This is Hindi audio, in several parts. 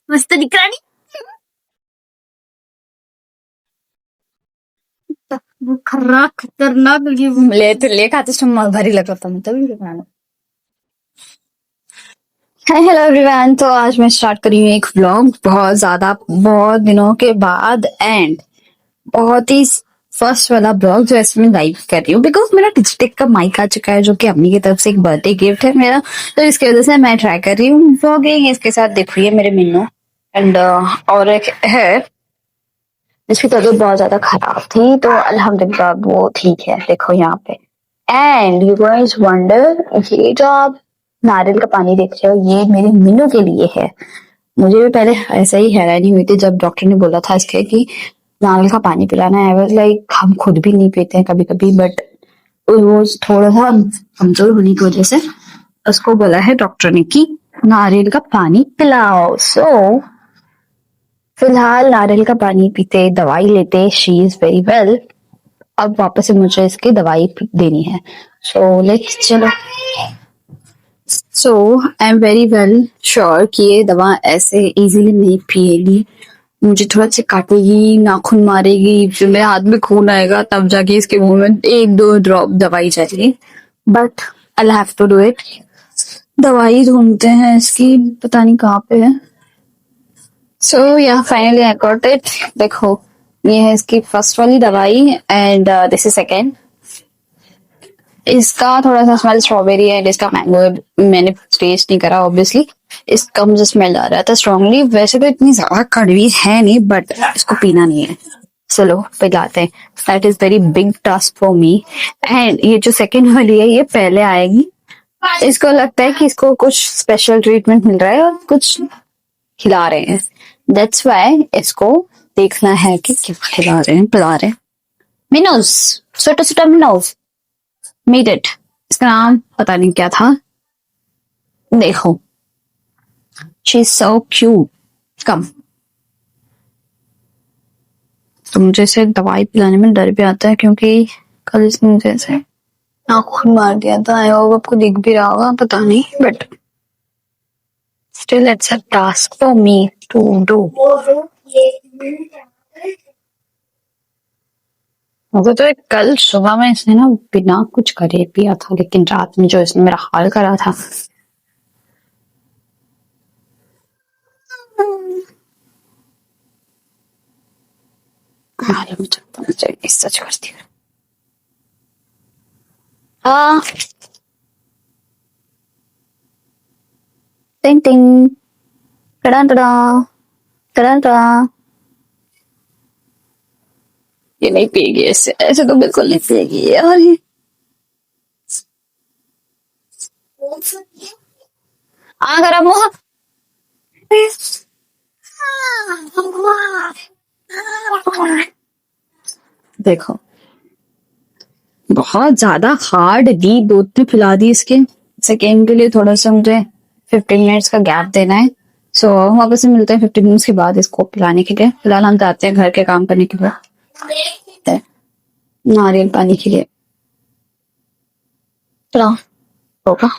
मस्त दिख रहा नहीं? वो खर्रा खतरनाक लगी वो। ले खाते समय भारी लग रहा था मैं तभी बनाना। हाय हेलो एवरीवन, तो आज मैं स्टार्ट कर रही हूँ एक व्लॉग बहुत दिनों के बाद एंड बहुत ही फर्स्ट वाला ब्लॉग जो ऐसे मैं लाइव कर रही हूँ बिकॉज मेरा डिजिटेक का माइक आ चुका है जो कि अम्मी की तरफ से एक बर्थडे गिफ्ट है मेरा। तो इसकी वजह से मैं ट्राई कर रही हूँ व्लॉगिंग। इसके साथ देखो ये मेरे मिन्नू एंड और एक है जिसकी तबीयत बहुत ज्यादा खराब थी तो अल्हम्दुलिल्लाह वो ठीक है, देखो यहाँ पे। एंड यू गाइस वंडर, ये जो आप नारियल का पानी देख रहे हो ये मेरे मीनू के लिए है। मुझे भी पहले ऐसा ही हैरानी हुई थी जब डॉक्टर ने बोला था इसके कि नारियल का पानी पिलाना है। आई वाज लाइक हम खुद भी नहीं पीते हैं कभी कभी, बट वो थोड़ा सा कमजोर होने की वजह से उसको बोला है डॉक्टर ने कि नारियल का पानी पिलाओ। सो फिलहाल नारियल का पानी पीते, दवाई लेते, शी इज वेरी वेल। अब वापस से मुझे इसकी दवाई देनी है। सो लेट्स चलो। So I am very well sure कि ये दवा ऐसे इजीली नहीं पिएगी। मुझे थोड़ा सा काटेगी, नाखून मारेगी, फिर मेरे हाथ में खून आएगा तब जाके इसके मुंह में एक दो ड्रॉप दवाई जाएगी। But I have to do it. दवाई ढूंढते हैं इसकी, पता नहीं कहाँ पे है। सो या फाइनली आई गॉट इट। देखो ये है इसकी फर्स्ट वाली दवाई एंड दिस इज सेकेंड। इसका थोड़ा सा स्मेल स्ट्रॉबेरी है एंड इसका मैंगो है। मैंने टेस्ट नहीं करा ऑब्वियसली। इसका मुझे स्मेल आ रहा था स्ट्रांगली। वैसे तो इतनी ज्यादा कड़वी है नहीं बट इसको पीना नहीं है। चलो पिलाते हैं। That is very big task for me. And ये जो सेकेंड वाली है ये पहले आएगी। इसको लगता है कि इसको कुछ स्पेशल ट्रीटमेंट मिल रहा है और कुछ खिला रहे हैं। दैट्स वाई इसको देखना है कि क्या खिला रहे हैं पिला रहे हैं। मिनोज, छोटा छोटा मिनोज मेड इट। इसका नाम पता नहीं क्या था। देखो शी इज सो क्यूट। कम। तो मुझे इसे दवाई पिलाने में डर भी आता है क्योंकि कल इसने मुझे ऐसे नाखून मार दिया था। आई होप आपको दिख भी रहा होगा, पता नहीं, but still it's a task for me to do. मुझे तो एक कल सुबह में इसने ना बिना कुछ करे पिया था, लेकिन रात में जो इसने मेरा हाल करा था। मुझे सच करती हूँ। हाँ टिंग टिंग टड़ा टड़ा टड़ा टड़ा। ये नहीं पिएगी, ऐसे ऐसे तो बिल्कुल नहीं पिएगी यार ये। अगर मुंह देखो बहुत ज्यादा हार्ड दी, दूध भी पिला दी इसके। सेकेंड के लिए थोड़ा सा मुझे 15 मिनट्स का गैप देना है। सो हम वापस से मिलते हैं 15 मिनट्स के बाद इसको पिलाने के लिए। फिलहाल हम जाते हैं घर के काम करने के लिए, नारियल पानी के लिए। चलो होगा।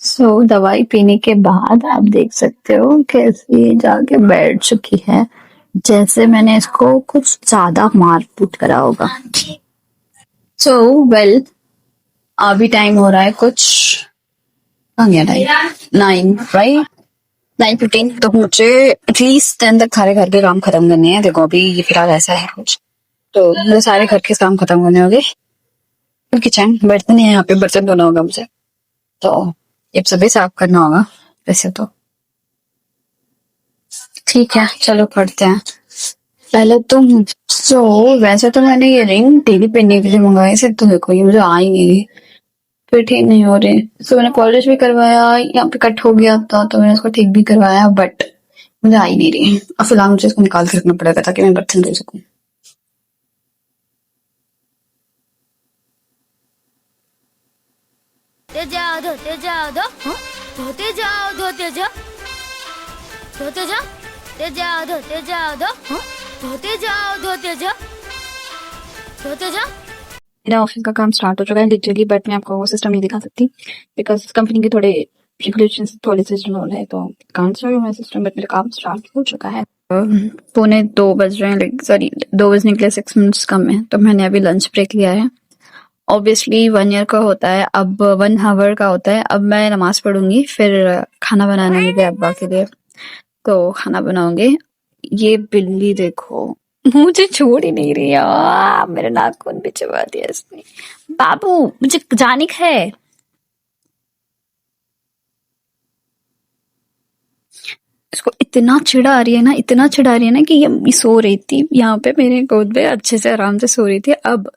सो दवाई पीने के बाद आप देख सकते हो कैसे ये जाके बैठ चुकी है, जैसे मैंने इसको कुछ ज्यादा मारपीट करा होगा। सो वेल अभी टाइम हो रहा है कुछ, आ गया टाइम 9 राइट, 9:15। तो मुझे एटलीस्ट 10 तक सारे घर के काम खत्म करने हैं। देखो अभी ये फिलहाल ऐसा है कुछ, तो मुझे सारे घर के काम खत्म करने होंगे। किचन बर्तन है, यहाँ पे बर्तन धोना होगा मुझे, तो ये सभी साफ करना होगा वैसे तो। ठीक है चलो पढ़ते हैं पहले तुम। सो वैसे तो मैंने ये रिंग डेली पहनने के लिए मंगाई से, तो देखो ये मुझे आ ही नहीं रही, फिर ठीक नहीं हो रही। सो मैंने पॉलिश भी करवाया, यहाँ पे कट हो गया था तो मैंने इसको ठीक भी करवाया, बट मुझे आ ही नहीं रही। अब फिलहाल मुझे इसको निकाल के रखना पड़ेगा ताकि मैं बर्तन धो सकूं। धोते जाओ धोते जाओ धोते जाओ धोते जाओ धोते जाओ धोते जाओ धोते जाओ धोते जाओ धोते जाओ धोते जाओ। मेरा ऑफिस का काम स्टार्ट हो चुका है लिटरली, बट मैं आपको वो सिस्टम नहीं दिखा सकती बिकॉज कंपनी के थोड़े रेगुलेशंस पॉलिसीज हो रहे हैं, तो can't show you my system, but मेरा काम स्टार्ट हो चुका है। 1:45 बज रहे हैं, लाइक सॉरी 2 बजने के लिए 6 मिनट्स कम है, तो मैंने अभी लंच ब्रेक लिया है। ऑब्वियसली 1 ईयर का होता है, अब 1 हावर का होता है। अब मैं नमाज पढ़ूंगी, फिर खाना बनाना है मेरे अब्बा के लिए, तो खाना बनाऊंगे। ये बिल्ली देखो मुझे छोड़ ही नहीं रही यार, मेरे नाखून भी चबा दिया इसने। बाबू मुझे जाने का है। इसको इतना चिढ़ आ रही है ना, इतना चिढ़ आ रही है ना कि ये सो रही थी यहाँ पे मेरे गोद में, अच्छे से आराम से सो रही थी। अब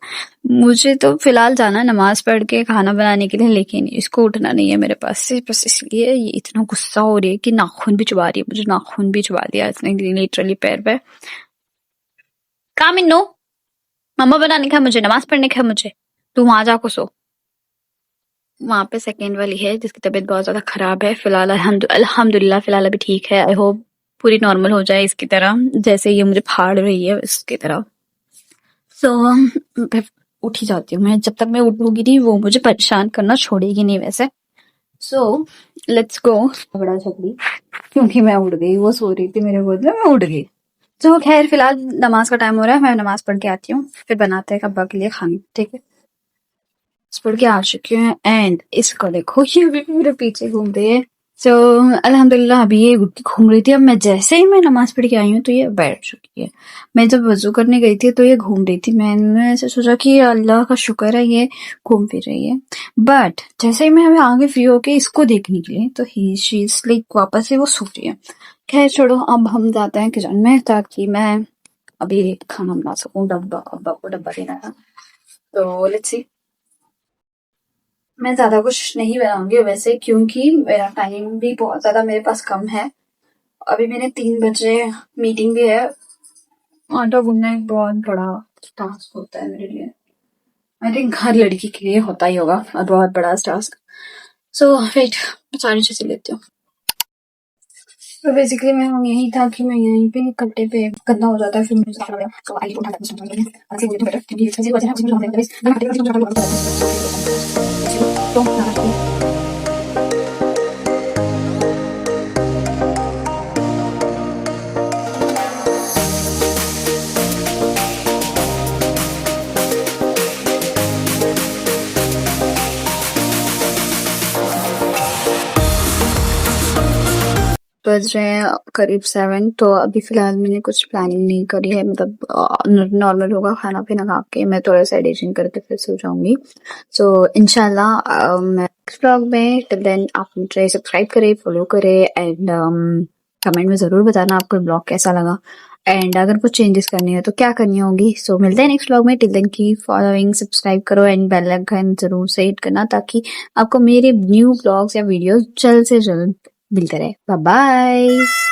मुझे तो फिलहाल जाना है नमाज पढ़ के खाना बनाने के लिए, लेकिन इसको उठना नहीं है मेरे पास से, बस इसलिए ये इतना गुस्सा हो रही है कि नाखून भी चबा रही है, मुझे नाखून भी चबा दिया इसने लिटरली पैर पे। काम इन नो, मम्मा बनाने का है मुझे, नमाज पढ़ने का है मुझे, तू वहां जाको सो। वहां पे सेकेंड वाली है जिसकी तबीयत बहुत ज्यादा खराब है फिलहाल, अल्हम्दुलिल्लाह फिलहाल अभी ठीक है। आई होप पूरी नॉर्मल हो जाए इसकी तरह, जैसे ये मुझे फाड़ रही है इसकी तरह। सो मैं उठ ही जाती हूँ, मैं जब तक मैं उठूंगी नहीं वो मुझे परेशान करना छोड़ेगी नहीं वैसे। So let's go. बड़ा झगड़ी क्योंकि मैं उठ गई, वो सो रही थी मेरे गोद में, मैं उठ गई। तो खैर फिलहाल नमाज का टाइम हो रहा है, मैं नमाज पढ़ के आती हूँ, फिर बनाते हैं अब्बा के लिए खाना, ठीक है। पढ़ के आ चुके हैं एंड इसको देखो ये भी मेरे पीछे घूम रही है। सो अल्हम्दुलिल्लाह अभी ये घूम रही थी, अब मैं जैसे ही मैं नमाज पढ़ के आई हूँ तो ये बैठ चुकी है। मैं जब वजू करने गई थी तो ये घूम रही थी, मैंने ऐसे सोचा कि अल्लाह का शुक्र है ये घूम फिर रही है। बट जैसे ही मैं अभी आगे फ्री होके इसको देखने के लिए तो शी इज लाइक वापस से वो सो रही है। खैर छोड़ो, अब हम जाते हैं किचन में ताकि मैं अभी खाना बना सकूं, अब्बा को डब्बा देना था, तो लेट्स सी। मैं ज्यादा कुछ नहीं बनाऊंगी वैसे, क्योंकि मेरा टाइम भी बहुत ज्यादा मेरे पास कम है। अभी मैंने 3 बजे मीटिंग भी है। आटा गूंदना एक बहुत बड़ा टास्क होता है मेरे लिए, आई थिंक हर लड़की के लिए होता ही होगा और बहुत बड़ा टास्क। सो वेट, सारी चीजें लेती हूँ। तो बेसिकली मैं यही था कि मैं यहीं पे कट्टे पे गंदा हो जाता है, फिर मुझे तो आई उठा तो बज रहे हैं करीब 7, तो अभी फिलहाल मैंने कुछ प्लानिंग नहीं करी है, मतलब नॉर्मल होगा, खाना पीना खा के मैं थोड़ा सा एडिटिंग करके फिर सो जाऊंगी। सो इंशाल्लाह नेक्स्ट ब्लॉग में, टिल देन आप मुझे सब्सक्राइब करें, फॉलो करें एंड कमेंट में जरूर बताना आपको ब्लॉग कैसा लगा एंड अगर कुछ चेंजेस करनी हो तो क्या करनी होगी। सो मिलते हैं नेक्स्ट ब्लॉग में, टिल देन की फॉलोइंग, सब्सक्राइब करो एंड बेल आइकन जरूर से हिट करना ताकि आपको मेरे न्यू ब्लॉग्स या वीडियोस जल्द से जल्द मिलते रहे। Bye bye.